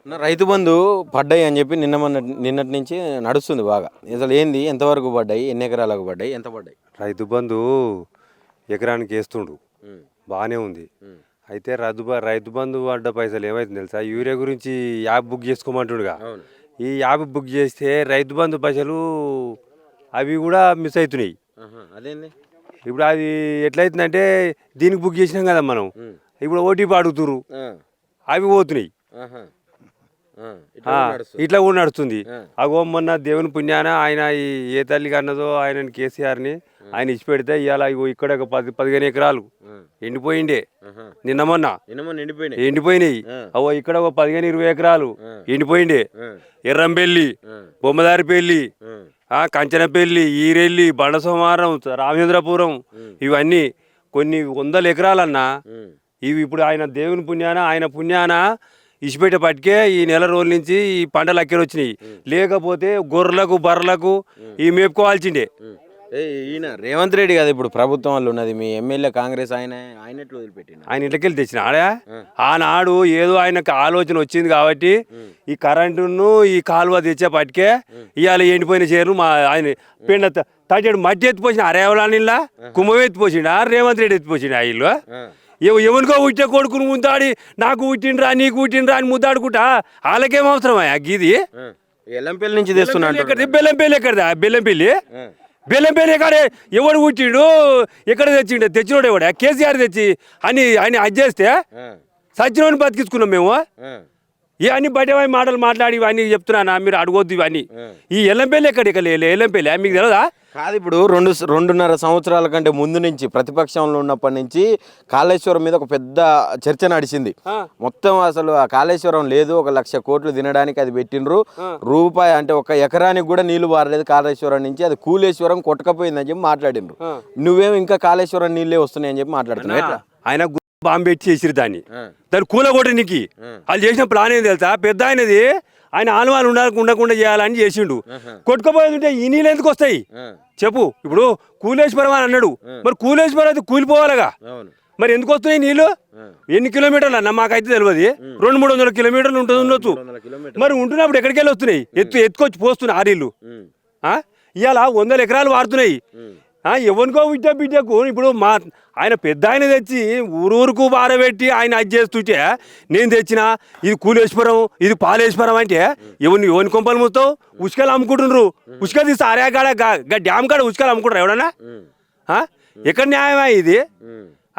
రైతు బంధు పడ్డాయి అని చెప్పి నిన్నటి నుంచి నడుస్తుంది బాగా. అసలు ఏంది, ఎంతవరకు పడ్డాయి, ఎన్ని ఎకరాలకు పడ్డాయి, ఎంత పడ్డాయి? రైతు బంధు ఎకరానికి వేస్తుండు, బాగానే ఉంది. అయితే రైతు బంధు పడ్డ పైసలు ఏమైతుంది తెలుసా, యూరియా గురించి యాప్ బుక్ చేసుకోమంటుండగా. ఈ యాప్ బుక్ చేస్తే రైతు బంధు పైసలు అవి కూడా మిస్ అవుతున్నాయి. అదేంది ఇప్పుడు అది ఎట్లయితుందంటే, దీనికి బుక్ చేసినాం కదా మనం, ఇప్పుడు ఓటీపీ అడుగుతురు, అవి పోతున్నాయి. ఇట్లా కూడా నడుస్తుంది. అగో మొన్న దేవుని పుణ్యాన ఆయన ఏ తల్లికి అన్నదో ఆయన కేసీఆర్ని ఆయన ఇచ్చి పెడితే ఇవాళ ఇక్కడ ఒక 15 ఎకరాలు ఎండిపోయిండే. నిన్న మొన్న ఎండిపోయినాయి. అవో ఇక్కడ ఒక 15-20 ఎకరాలు ఎండిపోయిండే. ఎర్రంపల్లి, బొమ్మదారిపల్లి, కంచనపల్లి, ఈరెల్లి, బండసోమారం, రామచంద్రపురం, ఇవన్నీ కొన్ని 100 ఎకరాలన్నా ఇవి ఇప్పుడు ఆయన దేవుని పుణ్యాన ఆయన పుణ్యాన ఇసిపెట్టేపటికే ఈ నెల రోజుల నుంచి ఈ పంటలు అక్కలు వచ్చినాయి. లేకపోతే గొర్రెలకు బర్రెలకు ఈ మేపుకోవాల్సిండే. ఈయన రేవంత్ రెడ్డి కదా ఇప్పుడు ప్రభుత్వం వాళ్ళు ఉన్నది, మీ ఎమ్మెల్యే కాంగ్రెస్ ఆయన ఎట్లా వదిలిపెట్టిండు? ఆయన ఇంట్లోకెళ్ళి తెచ్చిన ఆనాడు ఏదో ఆయనకు ఆలోచన వచ్చింది కాబట్టి ఈ కరెంటును ఈ కాలువ తెచ్చేపటికే ఇవాళ ఎండిపోయిన చేరు మా ఆయన పిండ తట్టేడు మట్టి ఎత్తిపోసిన అరేవలానిలా కుమ్మ ఎత్తిపోసిండు, రేవంత్ రెడ్డి ఎత్తిపోసిండు. ఆ ఇల్లు ఎవరికో ఉట్టే కొడుకుని ముద్దాడి నాకు ఉట్టిండ్రా నీకు ఉట్టిండ్రా అని ముద్దాడుకుంటా వాళ్ళకేం అవసరమా గీది? ఎల్లంపల్లి నుంచి తెస్తున్నాడు. బెల్లంపల్లి ఎక్కడదా? బెల్లంపల్లి ఎక్కడే ఎవడు ఉట్టిండు, ఎక్కడ తెచ్చిండు? తెచ్చినోడు ఎవడా? కేసీఆర్ తెచ్చి అని ఆయన అది చేస్తే సచ్చినోని బతికించుకున్నాం మేము. ఇవన్నీ బయట మాటలు మాట్లాడి ఇవన్నీ చెప్తున్నానా? మీరు అడగొద్దు ఇవన్నీ. ఈ ఎల్లంపల్లి ఎక్కడ ఎల్లంపల్లి మీకు తెలియదా? కాదు, ఇప్పుడు 2.5 సంవత్సరాల కంటే ముందు నుంచి ప్రతిపక్షంలో ఉన్నప్పటి నుంచి కాళేశ్వరం మీద ఒక పెద్ద చర్చ నడిచింది. మొత్తం అసలు ఆ కాళేశ్వరం లేదు, 1,00,000 కోట్లు తినడానికి అది పెట్టిండ్రు, రూపాయి అంటే ఒక ఎకరానికి కూడా నీళ్లు పారలేదు కాళేశ్వరం నుంచి, అది కూలేశ్వరం కొట్టకపోయిందని చెప్పి మాట్లాడిండ్రు. నువ్వేమో ఇంకా కాళేశ్వరం నీళ్ళే వస్తున్నాయని చెప్పి మాట్లాడుతున్నావు. ఆయన బాంబు పెట్టి చేసిరు దాన్ని కూలగొట్టనికి. వాళ్ళు చేసిన ప్లాన్ ఏం తెలుసా, పెద్ద ఆయనది. ఆయన ఆనవాళ్ళు ఉండకుండా చేయాలని చేసిండు. కొట్టుకుపోతుంటే ఈ నీళ్ళు ఎందుకు వస్తాయి చెప్పు? ఇప్పుడు కూలేశ్వరం అని అన్నాడు, మరి కూలేశ్వరం అయితే కూలిపోవాలిగా, మరి ఎందుకు వస్తున్నాయి నీళ్ళు? ఎన్ని కిలోమీటర్లు అన్న మాకైతే తెలియదు, 200-300 కిలోమీటర్లు ఉండొచ్చు. మరి ఉంటున్నప్పుడు ఎక్కడికి వెళ్ళి వస్తున్నాయి? ఎత్తుకొచ్చి పోస్తున్నాయి ఆ నీళ్ళు. ఇవాళ 100 ఎకరాలు వాడుతున్నాయి. ఎవరికో బిడ్డకు ఇప్పుడు ఆయన పెద్ద ఆయన తెచ్చి ఊరుకు బారబెట్టి ఆయన అది చేస్తుంటే నేను తెచ్చిన ఇది కూలేశ్వరం ఇది పాలేశ్వరం అంటే ఎవరిని కొంపలు మూస్తావు? ఉసుకలు అమ్ముకుంటున్నారు. ఉసుక తీసి అరేగాడ డ్యామ్ కాడ ఉసుకలు అమ్ముకుంటారు ఎవడన్నా? ఎక్కడ న్యాయమా ఇది?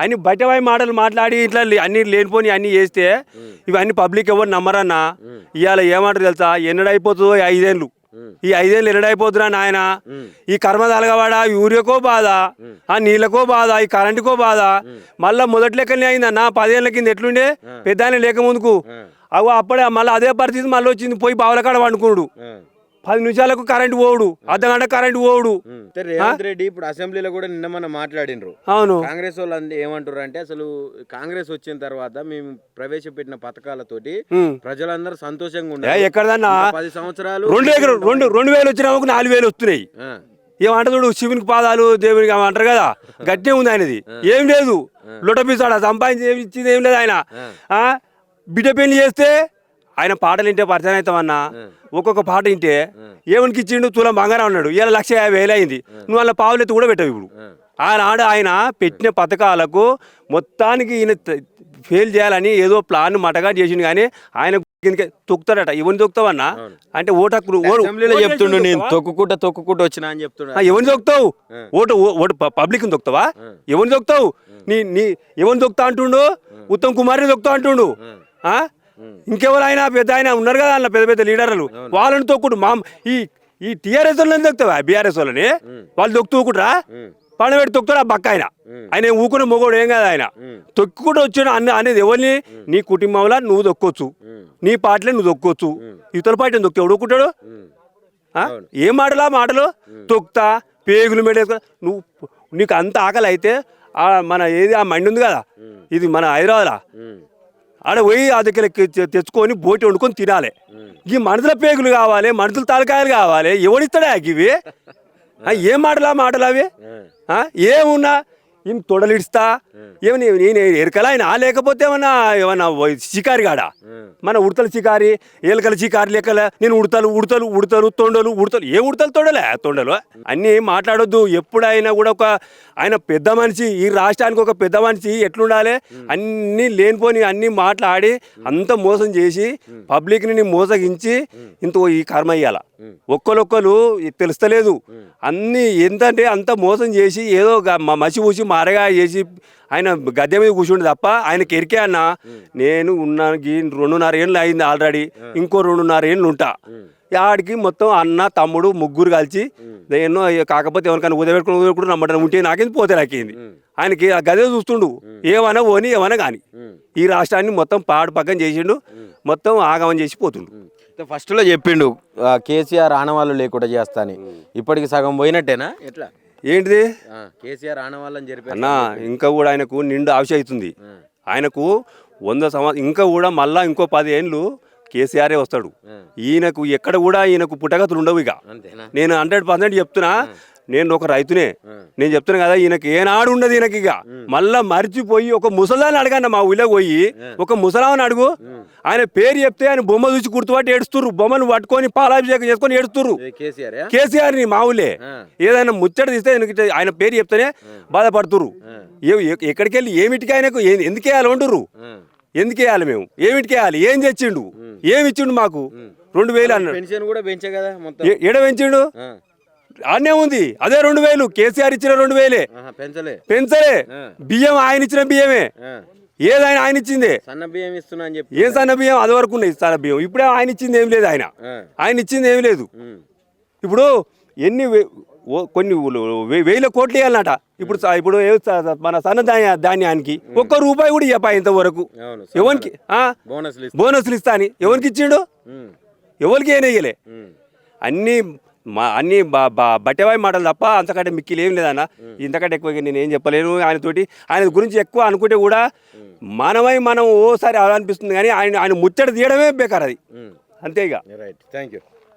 అన్ని బయటవాయి మాటలు మాట్లాడి ఇట్లా అన్ని లేనిపోని అన్ని చేస్తే ఇవన్నీ పబ్లిక్ ఎవరు నమ్మరన్నా. ఇవాళ ఏమంటారు తెలుసా, ఎన్నడైపోతుందో 5 ఏళ్ళు. ఈ 5 ఏళ్ళు ఎన్నడైపోతున్నా నాయన. ఈ కర్మదలగవాడ యూరియాకో బాధ, ఆ నీళ్ళకో బాధ, ఈ కరెంటుకో బాధ. మళ్ళీ మొదటి లెక్కనే అయిందన్న. 10 ఏళ్ళ కింద ఎట్లుండే పెద్ద ఆయన లేక ముందుకు అవు అప్పుడే మళ్ళీ అదే పరిస్థితి మళ్ళీ వచ్చింది. పోయి బావులకాడ వండుకున్నాడు, 10 నిమిషాలకు కరెంటు పోవుడు, అర్ధగంట కరెంటు పోవుడు. రేవంత్ రెడ్డి ఇప్పుడు అసెంబ్లీలో కూడా నిన్న మనం మాట్లాడినరు. అవును, కాంగ్రెస్ వాళ్ళు ఏమంటారు అంటే, అసలు కాంగ్రెస్ వచ్చిన తర్వాత మేము ప్రవేశపెట్టిన పథకాలతోటి ప్రజలందరూ సంతోషంగా ఉన్నారు. ఎక్కడన్నా 10 సంవత్సరాలు 2,000 వచ్చినా 4,000 వస్తున్నాయి. ఏమంట చూడు, శివునికి పాదాలు దేవునికి అంటారు కదా, గట్టే ఉంది ఆయనది. ఏం లేదు, లొటపిస్తాడు సంపాదించి ఇచ్చింది ఏం లేదు. ఆయన బిడ్డ పెళ్లి చేస్తే ఆయన పాటలు వింటే పరిచయం అవుతామన్నా. ఒక్కొక్క పాట వింటే ఏమనికి ఇచ్చిండు, తులం బంగారం అన్నాడు, ఇలా 1,50,000 అయింది. నువ్వు వాళ్ళ పావులెత్తి కూడా పెట్టవు. ఇప్పుడు ఆనాడు ఆయన పెట్టిన పథకాలకు మొత్తానికి ఈయన ఫెయిల్ చేయాలని ఏదో ప్లాన్ మటగా చేసిండు. కానీ ఆయన తొక్కుతాడట. ఎవరిని తొక్కుతావన్నా అంటే ఓటక్కులు చెప్తుండు, నేను తొక్కుకుంటూ వచ్చినా అని చెప్తున్నా. ఎవరిని తొక్కుతావు? Vote public తొక్కుతావా? ఎవరిని తొక్కుతావు? నీ ఎవరిని తొక్కుతా అంటుండు? ఉత్తమ్ కుమార్ని తొక్కుతా అంటుండు. ఇంకెవరైనా పెద్ద ఆయన ఉన్నారు కదా అన్న, పెద్ద పెద్ద లీడర్లు, వాళ్ళని తొక్కుడు. ఈ టీఆర్ఎస్ వాళ్ళని తొక్కుతావా? బీఆర్ఎస్ వాళ్ళని వాళ్ళు తొక్కుతుకుట్రా పండబెట్టి తొక్కుతాడు ఆ బక్క. ఆయన ఊకునే మొగోడు ఏం కాదు. ఆయన తొక్కుకుంటూ వచ్చాడు అనేది ఎవరిని? నీ కుటుంబంలో నువ్వు తొక్కొచ్చు, నీ పార్టీలో నువ్వు తొక్కొచ్చు. ఇతర పార్టీని తొక్కి ఎవడుకుంటాడు? ఏం మాటలు తొక్కుతా పేగులు మెడేసుకో. నీకు అంత ఆకలి అయితే మన ఏది ఆ మండి ఉంది కదా, ఇది మన హైదరాబాద్లో, ఆడ పోయి ఆ దగ్గర తెచ్చుకొని బోటి వండుకొని తినాలి. ఈ మనుషుల పేగులు కావాలి, మనుషుల తలకాయలు కావాలి. ఎవడిస్తాడా ఇవి? ఏం మాటలు అవి? ఏమున్నా తొడలిడుస్తా ఏమని నేను ఎరకలా ఆయన లేకపోతే ఏమన్నా షికారి కాడా మన ఉడతల షికారి ఏలకల షికారి లెక్కల నేను ఉడతలు తొండలు ఏ ఉడతలు తొండలు అన్నీ మాట్లాడొద్దు. ఎప్పుడైనా కూడా ఆయన పెద్ద మనిషి, ఈ రాష్ట్రానికి ఒక పెద్ద మనిషి ఎట్లుండాలి, అన్నీ లేనిపోని అన్నీ మాట్లాడి అంత మోసం చేసి పబ్లిక్ని మోసగించి ఇంత ఈ కర్మ ఇయ్యాల. ఒక్కరు తెలుస్తలేదు, అన్నీ ఎంతంటే అంత మోసం చేసి ఏదో మసి పూసి మారగా చేసి ఆయన గద్దె మీద కూర్చుండే తప్ప ఆయనకి ఎరికే అన్న నేను ఉన్నానికి 2.5 ఏళ్ళు అయింది ఆల్రెడీ, ఇంకో 2.5 ఏళ్ళు ఉంటా. ఆడికి మొత్తం అన్న తమ్ముడు ముగ్గురు కలిసి ఎన్నో కాకపోతే ఎవరికైనా ఉదయపెట్టుకుని నమ్మటం ఉంటే నాకేంది పోతే నాకేంది. ఆయనకి ఆ గదే చూస్తుండు, ఏమన్నా పోని ఏమన్నా కానీ ఈ రాష్ట్రాన్ని మొత్తం పాడు పక్కన చేసిండు, మొత్తం ఆగమని చేసి పోతుండు. ఫస్ట్లో చెప్పిండు కేసీఆర్ ఆనవాళ్ళు లేకుండా చేస్తాని, ఇప్పటికి సగం పోయినట్టేనా ఎట్లా? ఏంటిది కేసీఆర్ ఆనవాళ్ళని జరిపి అన్న ఇంకా కూడా ఆయనకు నిండు ఆశ అవుతుంది. ఆయనకు 100 సంవత్సరం ఇంకా కూడా మళ్ళా ఇంకో 10 ఏళ్ళు కేసీఆరే వస్తాడు. ఈయనకు ఎక్కడ కూడా ఈయనకు పుట్టగతులు ఉండవు. ఇక నేను 100% చెప్తున్నా, నేను ఒక రైతునే, నేను చెప్తున్నా కదా, ఈయనకి ఏనాడు ఉండదు. ఈయనకి ఇక మళ్ళా మర్చిపోయి ఒక ముసలాన్ని అడగండి, మా ఊళ్ళో పోయి ఒక ముసలామని అడుగు, ఆయన పేరు చెప్తే ఆయన బొమ్మ చూసి గుర్తుపట్టి ఏడుస్తుర్రు, బొమ్మను పట్టుకొని పాలాభిషేకం చేసుకొని ఏడుస్తుర్రు. కేసీఆర్ని మా ఊళ్ళే ఏదైనా ముచ్చట తీస్తే ఆయన పేరు చెప్తేనే బాధపడుతుర్రు. ఎక్కడికి వెళ్ళి ఏమిటికి ఆయనకు ఎందుకేయాలి అంటుర్రు, ఎందుకేయాలి మేము, ఏమిటికి వేయాలి, ఏం తెచ్చిండు, ఏమి ఇచ్చిండు మాకు? 2000 అన్నాడు. పెన్షన్ కూడా పెంచే కదా, ఎడ పెంచిండు? అన్నే ఉంది అదే 2000. కేసీఆర్ ఇచ్చిన 2000 పెంచలే. బియ్యం ఆయన ఇచ్చిన బియ్యమే, ఏదైనా ఆయన ఇచ్చిందే. సన్న బియ్యం ఇస్తున్నా అని చెప్పి ఏం సన్న బియ్యం అది వరకు ఉన్నాయి సన్న బియ్యం. ఇప్పుడే ఆయన ఇచ్చింది ఏం లేదు, ఆయన ఇచ్చింది ఏమి లేదు. ఇప్పుడు కొన్ని వేల కోట్లు ఇవ్వాలన్నట. ఇప్పుడు మన సన్న ధాన్యానికి ₹1 కూడా ఇవ్వపా ఇంతవరకు. ఎవరికి బోనస్లు ఇస్తా అని ఎవరికి ఇచ్చిండు? ఎవరికి ఏం వేయలే. అన్నీ బట్టెవాయి మాటలు తప్ప అంతకంటే మిక్కిలు ఏం లేదన్న. ఇంతకంటే ఎక్కువ నేను ఏం చెప్పలేను ఆయనతోటి. ఆయన గురించి ఎక్కువ అనుకుంటే కూడా మనం ఓసారి అనిపిస్తుంది, కానీ ఆయన ముచ్చట తీయడమే బేకార్ అది, అంతే ఇక. Right, thank you.